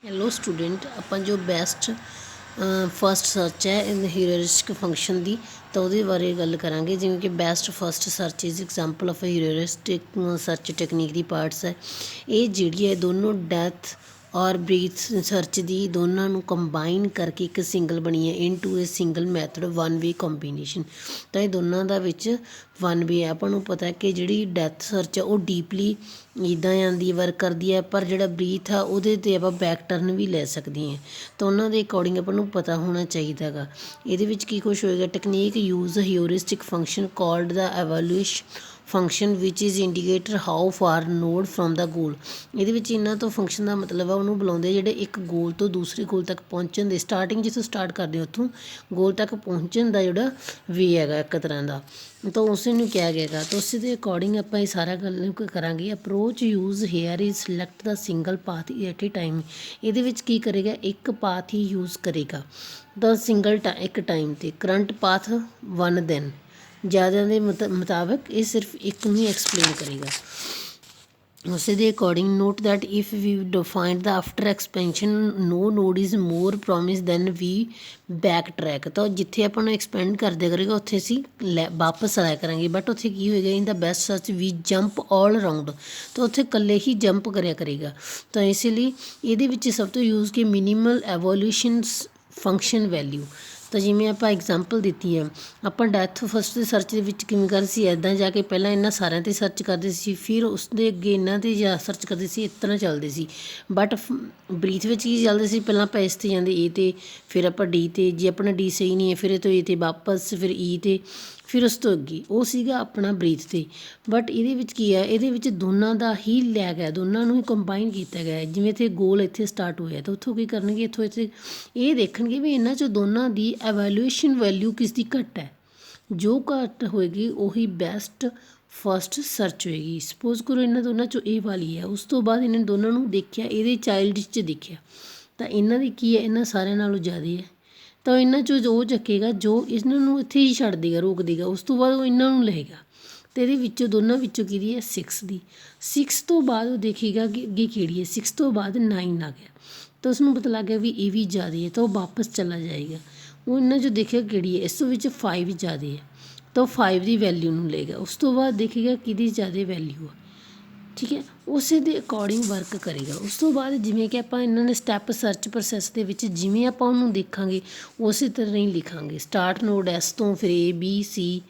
Hello student, ਆਪਾਂ ਜੋ best first search ਹੈ ਇਨ ਹਿਊਰਿਸਟਿਕ ਫੰਕਸ਼ਨ ਦੀ ਤਾਂ ਉਹਦੇ ਬਾਰੇ ਗੱਲ ਕਰਾਂਗੇ। ਜਿਵੇਂ ਕਿ best first search is example of heuristic search technique ਦੀ ਪਾਰਟਸ ਹੈ। ਇਹ ਜਿਹੜੀ ਹੈ ਦੋਨੋਂ ਡੈਥ ਔਰ ਬਰੀਥ ਸਰਚ ਦੀ ਦੋਨਾਂ ਨੂੰ ਕੰਬਾਈਨ ਕਰਕੇ ਇੱਕ ਸਿੰਗਲ ਬਣੀ ਹੈ into a single method one way combination. ਤਾਂ ਇਹ ਦੋਨਾਂ ਦਾ ਵਿੱਚ ਵਨ ਵੇ ਹੈ। ਆਪਾਂ ਨੂੰ ਪਤਾ ਕਿ ਜਿਹੜੀ ਡੈਥ ਸਰਚ ਹੈ ਉਹ ਡੀਪਲੀ ਇੱਦਾਂ ਆਉਂਦੀ ਵਰਕ ਕਰਦੀ ਹੈ, ਪਰ ਜਿਹੜਾ ਬਰੀਥ ਆ ਉਹਦੇ 'ਤੇ ਆਪਾਂ ਬੈਕ ਟਰਨ ਵੀ ਲੈ ਸਕਦੇ ਹਾਂ। ਤਾਂ ਉਹਨਾਂ ਦੇ ਅਕੋਰਡਿੰਗ ਆਪਾਂ ਨੂੰ ਪਤਾ ਹੋਣਾ ਚਾਹੀਦਾ ਹੈਗਾ। ਇਹਦੇ ਵਿੱਚ ਕੀ ਕੁਛ ਹੋਏਗਾ, technique use heuristic function called the evaluation function which is indicator how far node from the goal. ਇਹਦੇ ਵਿੱਚ ਇਹਨਾਂ ਤੋਂ ਫੰਕਸ਼ਨ ਦਾ ਮਤਲਬ ਆ ਉਹਨੂੰ ਬੁਲਾਉਂਦੇ ਜਿਹੜੇ ਇੱਕ ਗੋਲ ਤੋਂ ਦੂਸਰੇ ਗੋਲ ਤੱਕ ਪਹੁੰਚਣ ਦੇ ਸਟਾਰਟਿੰਗ ਜਿੱਥੋਂ ਸਟਾਰਟ ਕਰਦੇ ਉੱਥੋਂ ਗੋਲ ਤੱਕ ਪਹੁੰਚਣ ਦਾ ਜਿਹੜਾ ਵੇ ਹੈਗਾ ਇੱਕ ਤਰ੍ਹਾਂ ਦਾ, ਤਾਂ ਉਸੇ ਨੂੰ ਕਿਹਾ ਗਿਆ ਹੈਗਾ। ਤਾਂ ਉਸੇ ਦੇ ਅਕੋਰਡਿੰਗ ਆਪਾਂ ਇਹ ਸਾਰਾ ਗੱਲ ਕਰਾਂਗੇ। Approach use hair is select the single path at a time. ਇਹਦੇ ਵਿੱਚ ਕੀ ਕਰੇਗਾ, ਇੱਕ ਪਾਥ ਹੀ ਯੂਜ਼ ਕਰੇਗਾ ਦਾ ਸਿੰਗਲ ਇੱਕ ਟਾਈਮ 'ਤੇ। ਕਰੰਟ ਪਾਥ ਵਨ ਦੈਨ ਜ਼ਿਆਦਾ ਦੇ ਮੁਤਾਬਕ ਇਹ ਸਿਰਫ ਇੱਕ ਨੂੰ ਹੀ ਐਕਸਪਲੇਨ ਕਰੇਗਾ। ਉਸੇ ਦੇ according note that if we defined ਦਾ after expansion no node is more promise than we backtrack. ਤਾਂ ਜਿੱਥੇ ਆਪਾਂ ਨੂੰ ਐਕਸਪੈਂਡ ਕਰਦੇ ਕਰੇਗਾ ਉੱਥੇ ਅਸੀਂ ਵਾਪਸ ਆਇਆ ਕਰਾਂਗੇ। ਬਟ ਉੱਥੇ ਕੀ ਹੋਏਗਾ, ਇਨ ਦਾ ਬੈਸਟ ਸਰਚ ਵੀ ਜੰਪ ਆਲ ਅਰਾਊਂਡ। ਤਾਂ ਉੱਥੇ ਇਕੱਲੇ ਹੀ ਜੰਪ ਕਰਿਆ ਕਰੇਗਾ। ਤਾਂ ਇਸ ਲਈ ਇਹਦੇ ਵਿੱਚ ਸਭ ਤੋਂ ਯੂਜ਼ ਕੀ ਮਿਨੀਮਲ ਐਵੋਲਿਊਸ਼ਨਸ ਫੰਕਸ਼ਨ ਵੈਲਿਊ। ਤਾਂ ਜਿਵੇਂ ਆਪਾਂ ਐਗਜ਼ਾਮਪਲ ਦਿੱਤੀ ਹੈ, ਆਪਾਂ ਡੈਥ ਫਸਟ ਸਰਚ ਦੇ ਵਿੱਚ ਕਿਵੇਂ ਕਰਦੇ ਸੀ, ਇੱਦਾਂ ਜਾ ਕੇ ਪਹਿਲਾਂ ਇਹਨਾਂ ਸਾਰਿਆਂ 'ਤੇ ਸਰਚ ਕਰਦੇ ਸੀ, ਫਿਰ ਉਸ ਦੇ ਅੱਗੇ ਇਹਨਾਂ 'ਤੇ ਜਾ ਸਰਚ ਕਰਦੇ ਸੀ, ਇਸ ਤਰ੍ਹਾਂ ਚੱਲਦੇ ਸੀ। ਬਟ ਬਰੀਥ ਵਿੱਚ ਕੀ ਚੱਲਦੇ ਸੀ, ਪਹਿਲਾਂ ਆਪਾਂ ਇਸ 'ਤੇ ਜਾਂਦੇ ਏ 'ਤੇ, ਫਿਰ ਆਪਾਂ ਡੀ 'ਤੇ, ਜੇ ਆਪਣਾ ਡੀ ਸਹੀ ਨਹੀਂ ਹੈ ਫਿਰ ਇਹ ਤੋਂ ਏ 'ਤੇ ਵਾਪਸ, ਫਿਰ ਈ 'ਤੇ, ਫਿਰ ਉਸ ਤੋਂ ਅੱਗੇ ਉਹ ਸੀਗਾ ਆਪਣਾ ਬਰੀਥ 'ਤੇ। ਬਟ ਇਹਦੇ ਵਿੱਚ ਕੀ ਹੈ, ਇਹਦੇ ਵਿੱਚ ਦੋਨਾਂ ਦਾ ਹੀ ਲਿਆ ਗਿਆ, ਦੋਨਾਂ ਨੂੰ ਹੀ ਕੰਬਾਈਨ ਕੀਤਾ ਗਿਆ। ਜਿਵੇਂ ਇੱਥੇ ਗੋਲ ਇੱਥੇ ਸਟਾਰਟ ਹੋਇਆ ਤਾਂ ਉੱਥੋਂ ਕੀ ਕਰਨਗੇ, ਇੱਥੋਂ ਇੱਥੇ ਇਹ ਦੇਖਣਗੇ ਵੀ ਇਹਨਾਂ 'ਚੋਂ ਦੋਨਾਂ ਦੀ ਐਵੈਲੂਏਸ਼ਨ ਵੈਲਿਊ ਕਿਸ ਦੀ ਘੱਟ ਹੈ। ਜੋ ਘੱਟ ਹੋਏਗੀ ਉਹੀ ਬੈਸਟ ਫਸਟ ਸਰਚ ਹੋਏਗੀ। ਸਪੋਜ਼ ਕਰੋ ਇਹਨਾਂ ਦੋਨਾਂ 'ਚੋਂ ਇਹ ਵਾਲੀ ਹੈ, ਉਸ ਤੋਂ ਬਾਅਦ ਇਹਨਾਂ ਦੋਨਾਂ ਨੂੰ ਦੇਖਿਆ, ਇਹਦੇ ਚਾਈਲਡ 'ਚ ਦੇਖਿਆ ਤਾਂ ਇਹਨਾਂ ਦੀ ਕੀ ਹੈ, ਇਹਨਾਂ ਸਾਰਿਆਂ ਨਾਲੋਂ ਜ਼ਿਆਦਾ ਹੈ। ਤਾਂ ਇਹਨਾਂ 'ਚੋਂ ਜੋ ਚੱਕੇਗਾ, ਜੋ ਇਹਨਾਂ ਨੂੰ ਇੱਥੇ ਹੀ ਛੱਡ ਦੇਗਾ, ਰੋਕ ਦੇਗਾ, ਉਸ ਤੋਂ ਬਾਅਦ ਉਹ ਇਹਨਾਂ ਨੂੰ ਲਏਗਾ। ਅਤੇ ਇਹਦੇ ਵਿੱਚੋਂ ਦੋਨਾਂ ਵਿੱਚੋਂ ਕਿਹਦੀ ਹੈ, 6 ਦੀ। 6 ਤੋਂ ਬਾਅਦ ਉਹ ਦੇਖੇਗਾ ਕਿ ਅੱਗੇ ਕਿਹੜੀ ਹੈ, 6 ਤੋਂ ਬਾਅਦ 9 ਆ ਗਿਆ ਤਾਂ ਉਸਨੂੰ ਪਤਾ ਲੱਗ ਗਿਆ ਵੀ ਇਹ ਵੀ ਜ਼ਿਆਦਾ ਹੈ, ਤਾਂ ਉਹ ਵਾਪਸ ਚਲਾ ਜਾਏਗਾ। ਉਹ ਇਹਨਾਂ 'ਚੋਂ ਦੇਖਿਆ ਕਿਹੜੀ ਹੈ, ਇਸ ਵਿੱਚ 5 ਜ਼ਿਆਦਾ ਹੈ ਤਾਂ ਉਹ 5 ਦੀ ਵੈਲਿਊ ਨੂੰ ਲਏਗਾ। ਉਸ ਤੋਂ ਬਾਅਦ ਦੇਖੇਗਾ ਕਿਹਦੀ ਜ਼ਿਆਦਾ ਵੈਲਿਊ ਆ, ਠੀਕ ਹੈ, ਉਸੇ ਦੇ ਅਕੋਰਡਿੰਗ ਵਰਕ ਕਰੇਗਾ। ਉਸ ਤੋਂ ਬਾਅਦ ਜਿਵੇਂ ਕਿ ਆਪਾਂ ਇਹਨਾਂ ਨੇ ਸਟੈਪ ਸਰਚ ਪ੍ਰੋਸੈਸ ਦੇ ਵਿੱਚ ਜਿਵੇਂ ਆਪਾਂ ਉਹਨੂੰ ਦੇਖਾਂਗੇ ਉਸੇ ਤਰ੍ਹਾਂ ਹੀ ਲਿਖਾਂਗੇ। ਸਟਾਰਟ ਨੋਡ ਐਸ ਤੋਂ, ਫਿਰ A B C,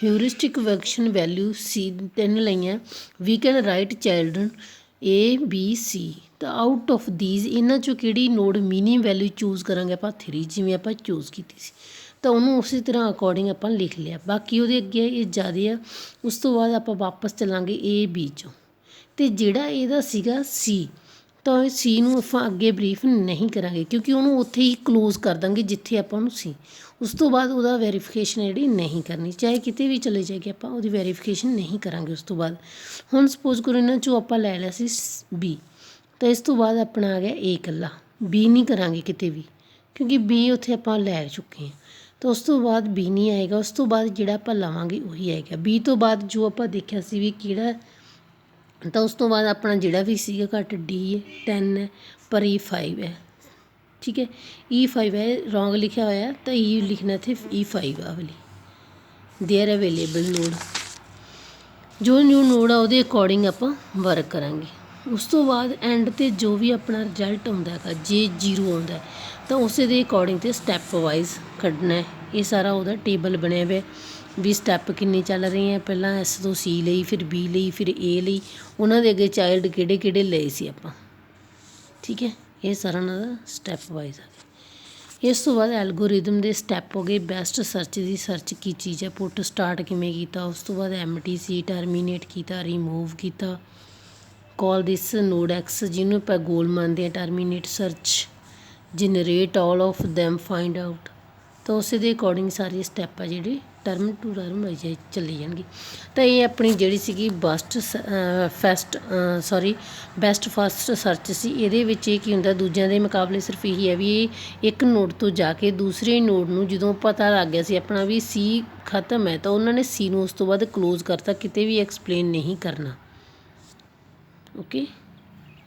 heuristic function value C 3 ਲਈਆਂ। We can write children A B C. ਤਾਂ ਆਊਟ ਆਫ ਦੀਜ਼ ਇਹਨਾਂ 'ਚੋਂ ਕਿਹੜੀ ਨੋਡ ਮਿਨੀਮਮ ਵੈਲਿਊ ਚੂਜ਼ ਕਰਾਂਗੇ ਆਪਾਂ 3, ਜਿਵੇਂ ਆਪਾਂ ਚੂਜ਼ ਕੀਤੀ ਸੀ। ਤਾਂ ਉਹਨੂੰ ਉਸੇ ਤਰ੍ਹਾਂ ਅਕੋਰਡਿੰਗ ਆਪਾਂ ਲਿਖ ਲਿਆ। ਬਾਕੀ ਉਹਦੇ ਅੱਗੇ ਇਹ ਜ਼ਿਆਦਾ ਆ। ਉਸ ਤੋਂ ਬਾਅਦ ਆਪਾਂ ਵਾਪਸ ਚੱਲਾਂਗੇ ਏ ਬੀ 'ਚੋਂ, ਅਤੇ ਜਿਹੜਾ ਇਹਦਾ ਸੀਗਾ ਸੀ, ਤਾਂ ਇਹ ਸੀ ਨੂੰ ਆਪਾਂ ਅੱਗੇ ਬਰੀਫ ਨਹੀਂ ਕਰਾਂਗੇ ਕਿਉਂਕਿ ਉਹਨੂੰ ਉੱਥੇ ਹੀ ਕਲੋਜ਼ ਕਰ ਦਾਂਗੇ ਜਿੱਥੇ ਆਪਾਂ ਨੂੰ ਸੀ। ਉਸ ਤੋਂ ਬਾਅਦ ਉਹਦਾ ਵੈਰੀਫਿਕੇਸ਼ਨ ਜਿਹੜੀ ਨਹੀਂ ਕਰਨੀ, ਚਾਹੇ ਕਿਤੇ ਵੀ ਚਲੇ ਜਾਏਗੀ ਆਪਾਂ ਉਹਦੀ ਵੈਰੀਫਿਕੇਸ਼ਨ ਨਹੀਂ ਕਰਾਂਗੇ। ਉਸ ਤੋਂ ਬਾਅਦ ਹੁਣ ਸਪੋਜ਼ ਕਰੋ ਇਹਨਾਂ 'ਚੋਂ ਆਪਾਂ ਲੈ ਲਿਆ ਸੀ ਬੀ, ਤਾਂ ਇਸ ਤੋਂ ਬਾਅਦ ਆਪਣਾ ਆ ਗਿਆ ਏ ਇਕੱਲਾ, ਬੀ ਨਹੀਂ ਕਰਾਂਗੇ ਕਿਤੇ ਵੀ ਕਿਉਂਕਿ ਬੀ ਉੱਥੇ ਆਪਾਂ ਲੈ ਚੁੱਕੇ ਹਾਂ। ਤਾਂ ਉਸ ਤੋਂ ਬਾਅਦ ਬੀ ਨਹੀਂ ਆਏਗਾ। ਉਸ ਤੋਂ ਬਾਅਦ ਜਿਹੜਾ ਆਪਾਂ ਲਵਾਂਗੇ ਉਹੀ ਆਏਗਾ। ਬੀ ਤੋਂ ਬਾਅਦ ਜੋ ਆਪਾਂ ਦੇਖਿਆ ਸੀ ਵੀ ਕਿਹੜਾ, ਤਾਂ ਉਸ ਤੋਂ ਬਾਅਦ ਆਪਣਾ ਜਿਹੜਾ ਵੀ ਸੀਗਾ ਘੱਟ ਡੀ ਹੈ 10 ਹੈ, ਪਰ ਈ 5 ਹੈ, ਠੀਕ ਹੈ। ਈ 5 ਹੈ, ਰੋਂਗ ਲਿਖਿਆ ਹੋਇਆ ਤਾਂ ਈ ਲਿਖਣਾ ਇੱਥੇ ਈ 5 ਆ ਵਾਲੀ। ਦੇਅਰ ਅਵੇਲੇਬਲ ਨੋਡ, ਜੋ ਨਿਊ ਨੋਡ ਆ ਉਹਦੇ ਅਕੋਰਡਿੰਗ ਆਪਾਂ ਵਰਕ ਕਰਾਂਗੇ। ਉਸ ਤੋਂ ਬਾਅਦ ਐਂਡ 'ਤੇ ਜੋ ਵੀ ਆਪਣਾ ਰਿਜ਼ਲਟ ਆਉਂਦਾ ਹੈਗਾ, ਜੇ 0 ਆਉਂਦਾ ਤਾਂ ਉਸੇ ਦੇ ਅਕੋਰਡਿੰਗ 'ਤੇ ਸਟੈਪ ਵਾਈਜ਼ ਕੱਢਣਾ। ਇਹ ਸਾਰਾ ਉਹਦਾ ਟੇਬਲ ਬਣਿਆ ਹੋਇਆ ਵੀ ਸਟੈਪ ਕਿੰਨੇ ਚੱਲ ਰਹੇ ਆ। ਪਹਿਲਾਂ ਐਸ ਤੋਂ ਸੀ ਲਈ, ਫਿਰ ਬੀ ਲਈ, ਫਿਰ ਏ ਲਈ, ਉਹਨਾਂ ਦੇ ਅੱਗੇ ਚਾਈਲਡ ਕਿਹੜੇ ਕਿਹੜੇ ਲਏ ਸੀ ਆਪਾਂ, ਠੀਕ ਹੈ। ਇਹ ਸਾਰਾ ਉਹਨਾਂ ਦਾ ਸਟੈਪ ਵਾਈਜ਼ ਆ ਗਿਆ। ਇਸ ਤੋਂ ਬਾਅਦ ਐਲਗੋਰਿਦਮ ਦੇ ਸਟੈਪ ਹੋ ਗਏ। ਬੈਸਟ ਸਰਚ ਦੀ ਸਰਚ ਕੀ ਚੀਜ਼ ਹੈ, ਪੁੱਟ ਸਟਾਰਟ ਕਿਵੇਂ ਕੀਤਾ, ਉਸ ਤੋਂ ਬਾਅਦ MTC ਟਰਮੀਨੇਟ ਕੀਤਾ, ਰਿਮੂਵ ਕੀਤਾ, ਕਾਲ ਦਿਸ ਨੋਡ ਐਕਸ ਜਿਹਨੂੰ ਆਪਾਂ ਗੋਲ ਮੰਨਦੇ ਹਾਂ, terminate search, generate all of them, find out. ਤਾਂ ਉਸੇ ਦੇ ਅਕੋਰਡਿੰਗ ਸਾਰੇ ਸਟੈਪ ਆ ਜਿਹੜੇ ਟਰਮ ਟੂ ਟਰਮ ਚੱਲੀ ਜਾਣਗੇ। ਤਾਂ ਇਹ ਆਪਣੀ ਜਿਹੜੀ ਸੀਗੀ ਬੈਸਟ ਫਸਟ ਸਰਚ ਸੀ। ਇਹਦੇ ਵਿੱਚ ਇਹ ਕੀ ਹੁੰਦਾ, ਦੂਜਿਆਂ ਦੇ ਮੁਕਾਬਲੇ ਸਿਰਫ ਇਹੀ ਹੈ ਵੀ ਇਹ ਇੱਕ ਨੋਡ ਤੋਂ ਜਾ ਕੇ ਦੂਸਰੇ ਨੋਡ ਨੂੰ ਜਦੋਂ ਪਤਾ ਲੱਗ ਗਿਆ ਸੀ ਆਪਣਾ ਵੀ ਸੀ ਖ਼ਤਮ ਹੈ ਤਾਂ ਉਹਨਾਂ ਨੇ ਸੀ ਨੂੰ ਉਸ ਤੋਂ ਬਾਅਦ ਕਲੋਜ਼ ਕਰਤਾ, ਕਿਤੇ ਵੀ ਐਕਸਪਲੇਨ ਨਹੀਂ ਕਰਨਾ। ਓਕੇ।